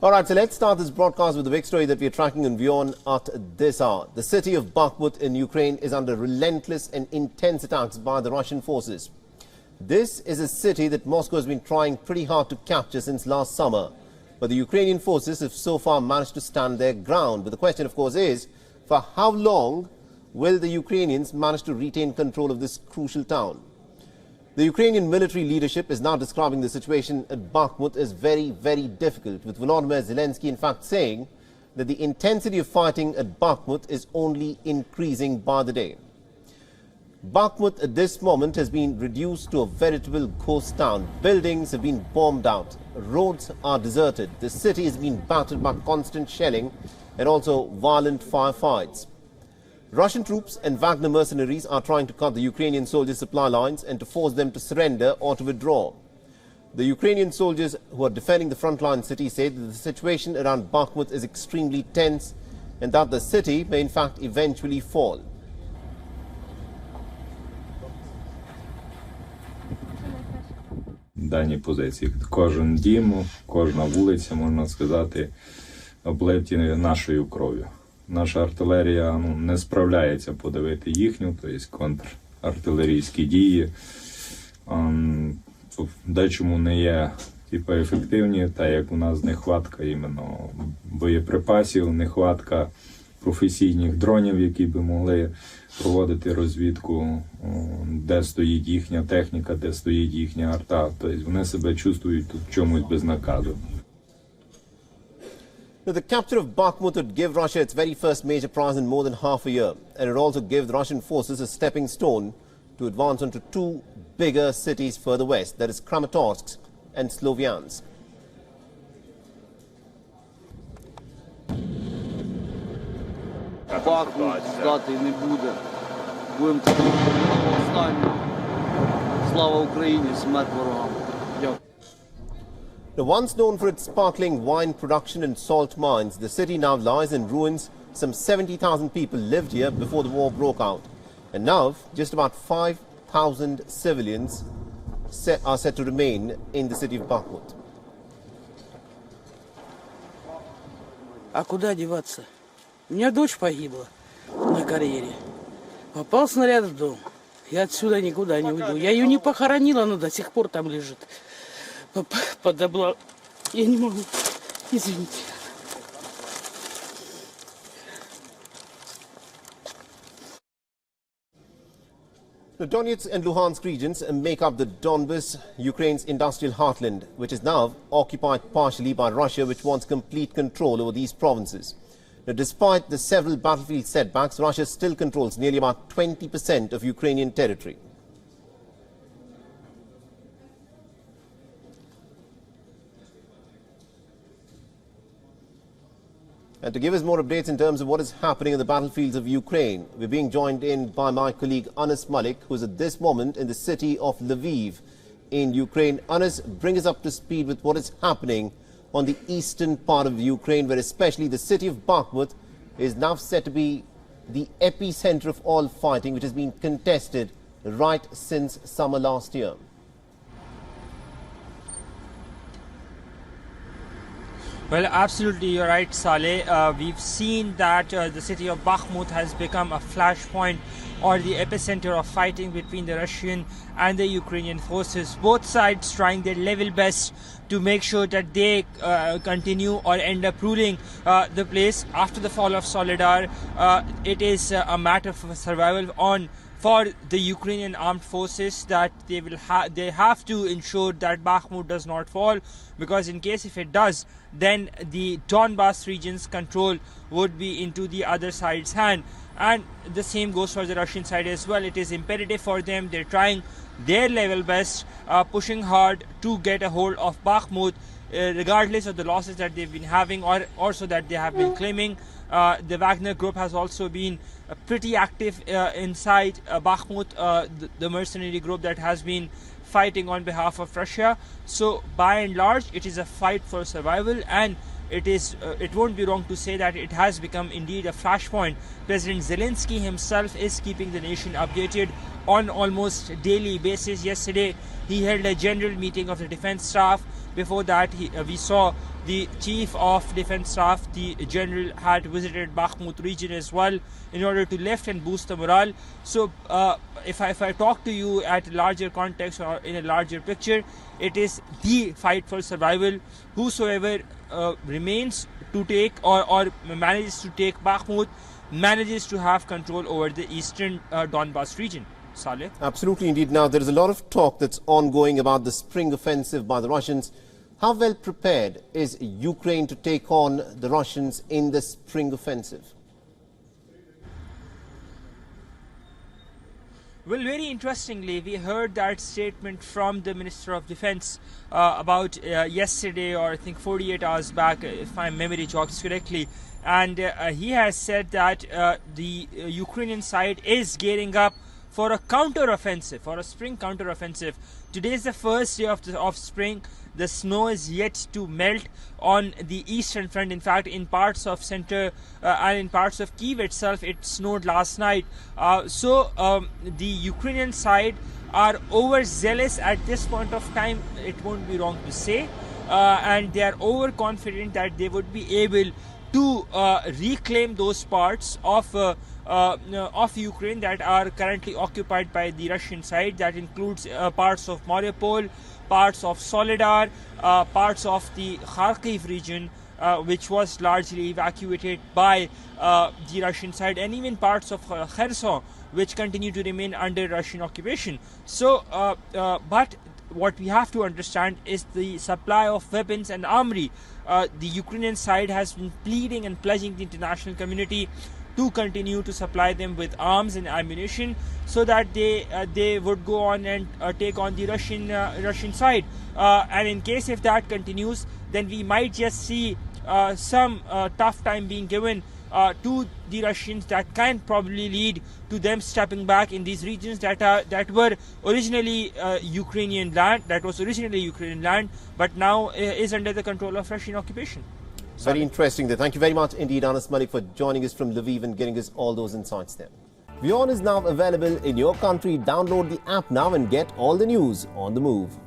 All right, so let's start this broadcast with the big story that we're tracking on WION at this hour. The city of Bakhmut in Ukraine is under relentless and intense attacks by the Russian forces. This is a city that Moscow has been trying pretty hard to capture since last summer. But the Ukrainian forces have so far managed to stand their ground. But the question, of course, is for how long will the Ukrainians manage to retain control of this crucial town? The Ukrainian military leadership is now describing the situation at Bakhmut as very, very difficult, with Volodymyr Zelensky in fact saying that the intensity of fighting at Bakhmut is only increasing by the day. Bakhmut at this moment has been reduced to a veritable ghost town. Buildings have been bombed out. Roads are deserted. The city has been battered by constant shelling and also violent firefights. Russian troops and Wagner mercenaries are trying to cut the Ukrainian soldiers' supply lines and to force them to surrender or to withdraw. The Ukrainian soldiers who are defending the frontline city say that the situation around Bakhmut is extremely tense and that the city may in fact eventually fall. Дані позиції. Кожен дім, кожна вулиця, можна сказати, облиті нашою кров'ю. Наша артилерія не справляється подавити їхню, тобто контрартилерійські дії. Дечому не є ефективні, так як у нас нехватка іменно боєприпасів, нехватка професійних дронів, які би могли проводити розвідку, де стоїть їхня техніка, де стоїть їхня арта. Тобто вони себе чувствують тут в чомусь безнаказу. Now, the capture of Bakhmut would give Russia its very first major prize in more than half a year, and it also gave the Russian forces a stepping stone to advance onto two bigger cities further west, that is Kramatorsk and Sloviansk. Бахмут здати не буде. Будемо останні. Слава Україні, смерть ворогам. Дякую. Now, once known for its sparkling wine production and salt mines, the city now lies in ruins. Some 70,000 people lived here before the war broke out. And now, just about 5,000 civilians are set to remain in the city of Bakhmut. А куда деваться? У меня дочь погибла на карьере. Попал снаряд в дом. Я отсюда никуда не уйду. Я ее не похоронила, но до сих пор там лежит. Подобла. Я не могу. Извините. The Donetsk and Luhansk regions make up the Donbas, Ukraine's industrial heartland, which is now occupied partially by Russia, which wants complete control over these provinces. Now, despite the several battlefield setbacks, Russia still controls nearly about 20% of Ukrainian territory. And to give us more updates in terms of what is happening on the battlefields of Ukraine, we're being joined in by my colleague Anas Malik, who is at this moment in the city of Lviv in Ukraine. Anas, bring us up to speed with what is happening on the eastern part of Ukraine, where especially the city of Bakhmut is now said to be the epicenter of all fighting, which has been contested right since summer last year. Well, absolutely, you're right, Saleh. We've seen that the city of Bakhmut has become a flashpoint or the epicenter of fighting between the Russian and the Ukrainian forces. Both sides trying their level best to make sure that they continue or end up ruling the place. After the fall of Soledar, it is a matter of survival for the Ukrainian armed forces, that they have to ensure that Bakhmut does not fall, because in case if it does, then the Donbas region's control would be into the other side's hand. And the same goes for the Russian side as well. It is imperative for them. They're trying their level best, pushing hard to get a hold of Bakhmut, regardless of the losses that they've been having or also that they have been claiming. The Wagner group has also been pretty active inside Bakhmut, the mercenary group that has been fighting on behalf of Russia. So by and large, it is a fight for survival, and it won't be wrong to say that it has become indeed a flashpoint. President Zelensky himself is keeping the nation updated on almost daily basis. Yesterday, he held a general meeting of the defense staff. Before that, we saw the chief of defense staff, the general, had visited Bakhmut region as well in order to lift and boost the morale. So if I talk to you at a larger context or in a larger picture, it is the fight for survival. Whosoever remains to take or manages to take Bakhmut manages to have control over the eastern Donbas region. Saleh? Absolutely, indeed. Now, there is a lot of talk that's ongoing about the spring offensive by the Russians. How well prepared is Ukraine to take on the Russians in the spring offensive? Well, very interestingly, we heard that statement from the Minister of Defense about yesterday, or I think 48 hours back, if my memory jogs correctly. And he has said that the Ukrainian side is gearing up for a counter-offensive, for a spring counter-offensive. Today is the first day of spring. The snow is yet to melt on the eastern front. In fact, in parts of center and in parts of Kyiv itself, it snowed last night. So the Ukrainian side are overzealous at this point of time, it won't be wrong to say, and they are overconfident that they would be able to reclaim those parts of Ukraine that are currently occupied by the Russian side. That includes parts of Mariupol, parts of Soledar, parts of the Kharkiv region, which was largely evacuated by the Russian side, and even parts of Kherson, which continue to remain under Russian occupation. So, but what we have to understand is the supply of weapons and armory. The Ukrainian side has been pleading and pledging the international community to continue to supply them with arms and ammunition, so that they would go on and take on the Russian side. And in case if that continues, then we might just see some tough time being given to the Russians that can probably lead to them stepping back in these regions that were originally Ukrainian land, but now is under the control of Russian occupation. Very interesting there. Thank you very much indeed, Anas Malik, for joining us from Lviv and giving us all those insights there. WION is now available in your country. Download the app now and get all the news on the move.